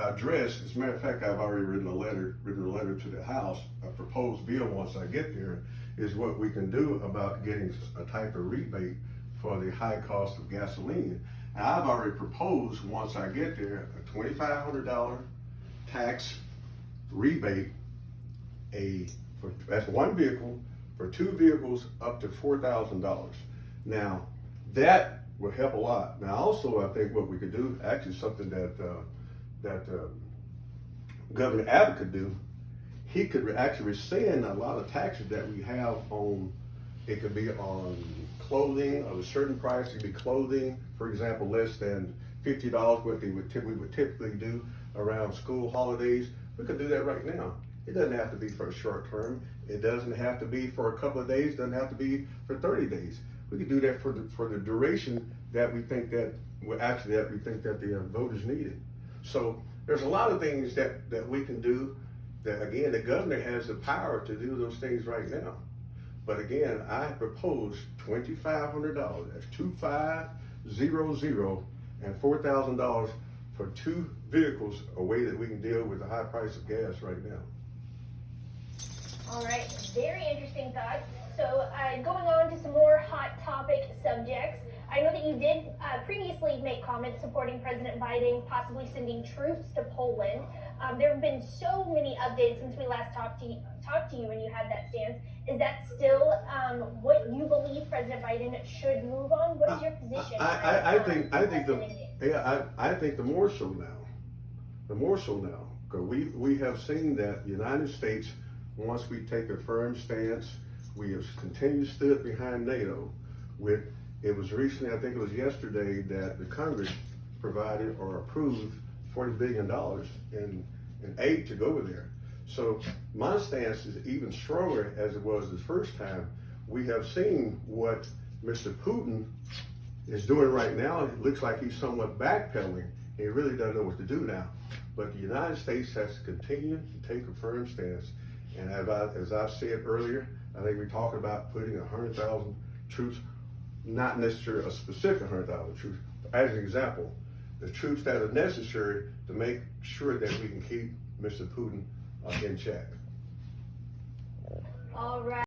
address. As a matter of fact, I've already written a letter to the House, a proposed bill once I get there, is what we can do about getting a type of rebate for the high cost of gasoline. And I've already proposed, once I get there, a $2,500 tax rebate, that's one vehicle, for two vehicles up to $4,000. Now, that will help a lot. Now, also, I think what we could do, actually something that Governor Abbott could do, he could actually rescind a lot of taxes that we have on, it could be on clothing of a certain price. It could be clothing, for example, less than $50, what we would typically do around school holidays. We could do that right now. It doesn't have to be for a short term. It doesn't have to be for a couple of days. It doesn't have to be for 30 days. We could do that for the duration that we think that the voters needed. So there's a lot of things that we can do. That again, the governor has the power to do those things right now. But again, I propose $2,500. That's 2,500 and $4,000 for two vehicles. A way that we can deal with the high price of gas right now. All right, very interesting thoughts. So going on to some more hot topic subjects, I know that you did previously make comments supporting President Biden possibly sending troops to Poland. There have been so many updates since we last talked to you when you had that stance. Is that still what you believe President Biden should move on? What is your position? I think the more so now, because we have seen that the United States, once we take a firm stance, we have continued stood behind NATO. It was recently, I think it was yesterday, that the Congress provided or approved $40 billion in aid to go there. So my stance is even stronger as it was the first time. We have seen what Mr. Putin is doing right now. It looks like he's somewhat backpedaling. He really doesn't know what to do now. But the United States has to continue to take a firm stance. And as I've said earlier, I think we're talking about putting 100,000 troops, not necessarily a specific 100,000 troops. As an example, the troops that are necessary to make sure that we can keep Mr. Putin in check. All right.